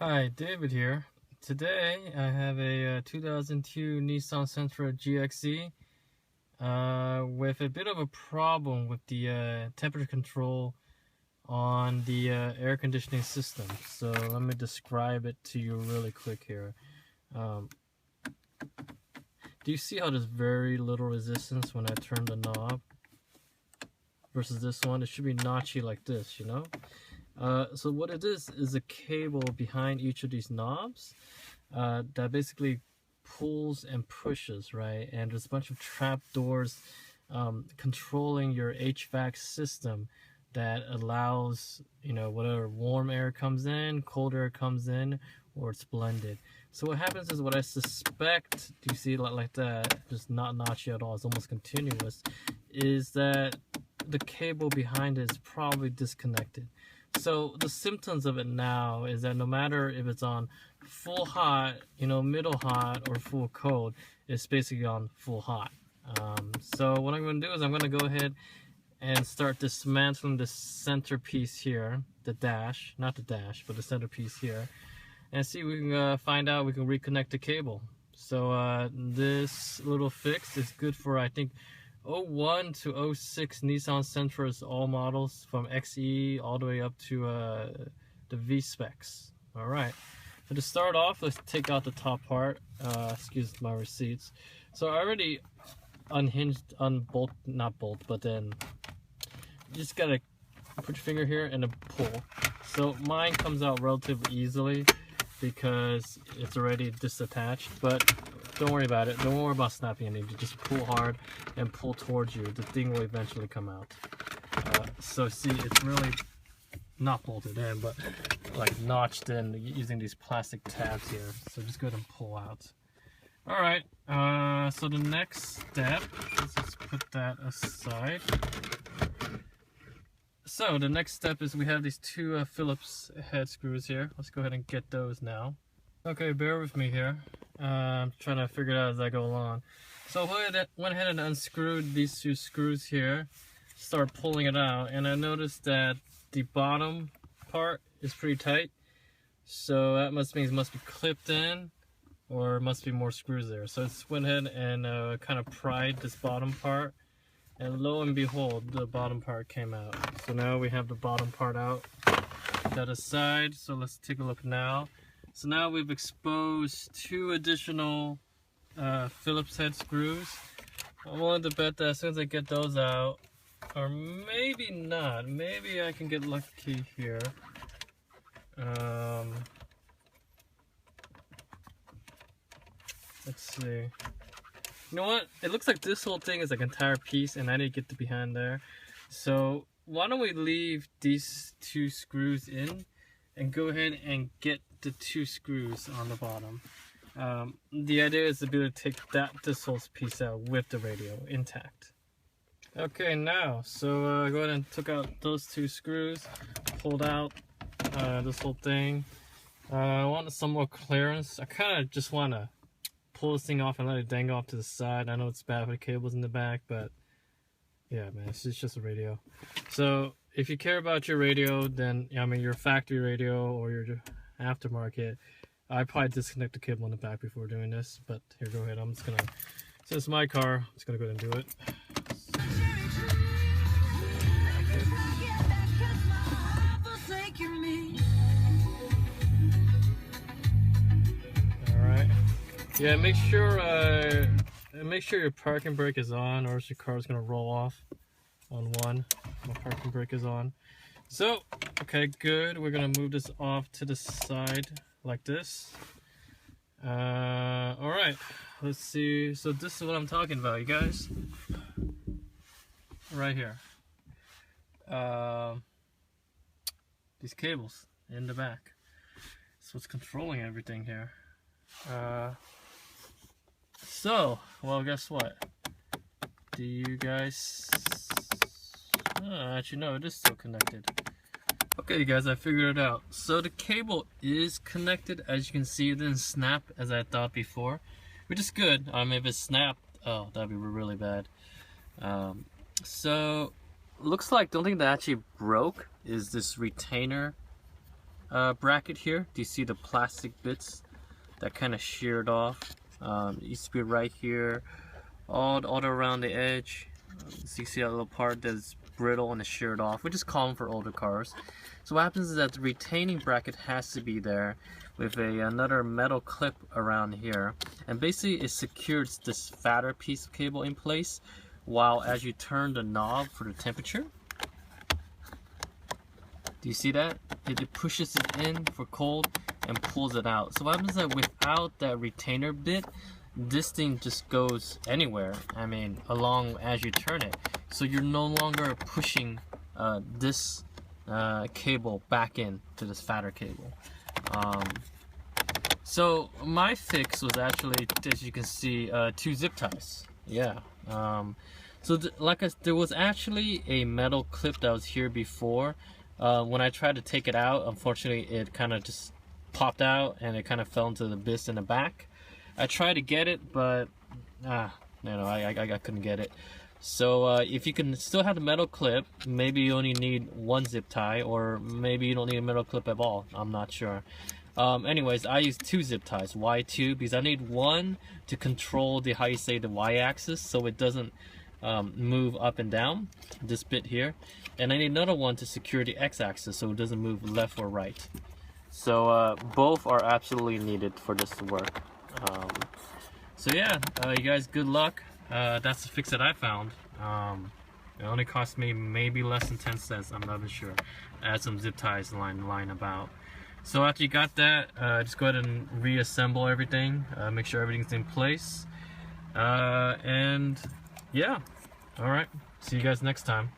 Hi, David here. Today I have a 2002 Nissan Sentra GXE with a bit of a problem with the temperature control on the air conditioning system. So let me describe it to you really quick here. Um, do you see how there's very little resistance when I turn the knob versus this one? It should be notchy like this, you know? So what it is a cable behind each of these knobs that basically pulls and pushes, right? And there's a bunch of trap doors controlling your HVAC system that allows, you know, whatever warm air comes in, cold air comes in, or it's blended. So what happens is, what I suspect, do you see it like that, just not notchy at all, it's almost continuous, is that the cable behind it is probably disconnected. So the symptoms of it now is that no matter if it's on full hot, you know, middle hot, or full cold, it's basically on full hot. So what I'm going to do is I'm going to go ahead and start dismantling the centerpiece here, the dash, not the dash, but the centerpiece here, and see if we can find out we can reconnect the cable. So this little fix is good for, I think, 01 to 06 Nissan Sentras, all models from XE all the way up to the V specs. All right. So to start off, let's take out the top part. Excuse my receipts. So I already unhinged, not bolt, but then you just gotta put your finger here and then pull. So mine comes out relatively easily because it's already disattached, but don't worry about it. Don't worry about snapping anything. You just pull hard and pull towards you. The thing will eventually come out. So see, it's really not bolted in, but like notched in using these plastic tabs here. So just go ahead and pull out. All right. So the next step, let's just put that aside. So the next step is we have these two Phillips head screws here. Let's go ahead and get those now. Okay, bear with me here. I'm trying to figure it out as I go along. So I went ahead and unscrewed these two screws here, start pulling it out, and I noticed that the bottom part is pretty tight. So that must mean it must be clipped in, or must be more screws there. So I just went ahead and kind of pried this bottom part, and lo and behold, the bottom part came out. So now we have the bottom part out. Put that aside. So let's take a look now. So now we've exposed two additional Phillips head screws. I'm willing to bet that as soon as I get those out, or maybe not, maybe I can get lucky here. Let's see. You know what? It looks like this whole thing is like an entire piece, and I need to get the behind there. So why don't we leave these two screws in and go ahead and get the two screws on the bottom. The idea is to be able to take this whole piece out with the radio intact. Okay, now, so go ahead and took out those two screws, pulled out this whole thing. I wanted some more clearance. I kind of just want to pull this thing off and let it dangle off to the side. I know it's bad for the cables in the back, but yeah, man, it's just a radio. So if you care about your radio, then, I mean, your factory radio or your aftermarket, I'd probably disconnect the cable in the back before doing this. But here, go ahead. I'm just gonna, since it's my car, I'm just gonna go ahead and do it. All right. Yeah, make sure your parking brake is on, or else your car's gonna roll off on one. My parking brake is on. So, okay, good. We're gonna move this off to the side like this. All right, let's see. So this is what I'm talking about, you guys. Right here. These cables in the back. That's what's controlling everything here. So, well, guess what? Do you guys... actually, no, it is still connected. Okay, you guys, I figured it out. So the cable is connected. As you can see, it didn't snap as I thought before, which is good. If it snapped, oh, that'd be really bad. So, looks like the only thing that actually broke is this retainer bracket here. Do you see the plastic bits that kind of sheared off? It used to be right here, all around the edge. So you see that little part that's brittle and is sheared off, which is common for older cars. So what happens is that the retaining bracket has to be there with another metal clip around here, and basically it secures this fatter piece of cable in place, while as you turn the knob for the temperature, do you see that? It pushes it in for cold and pulls it out. So what happens is that without that retainer bit, this thing just goes anywhere, I mean, along as you turn it. So you're no longer pushing this cable back in to this fatter cable. So my fix was actually, as you can see, 2 zip ties. Yeah. So there was actually a metal clip that was here before. When I tried to take it out, unfortunately it kind of just popped out and it kind of fell into the abyss in the back. I tried to get it, but I couldn't get it. So if you can still have the metal clip, maybe you only need 1 zip tie, or maybe you don't need a metal clip at all. I'm not sure. Anyways, I use 2 zip ties. Why 2? Because I need 1 to control the, how you say, the y-axis, so it doesn't move up and down, this bit here. And I need another 1 to secure the x-axis, so it doesn't move left or right. So both are absolutely needed for this to work. So yeah, you guys, good luck. That's the fix that I found. It only cost me maybe less than 10 cents, I'm not even sure. Add some zip ties lying about. So after you got that, just go ahead and reassemble everything, make sure everything's in place. And yeah, alright, see you guys next time.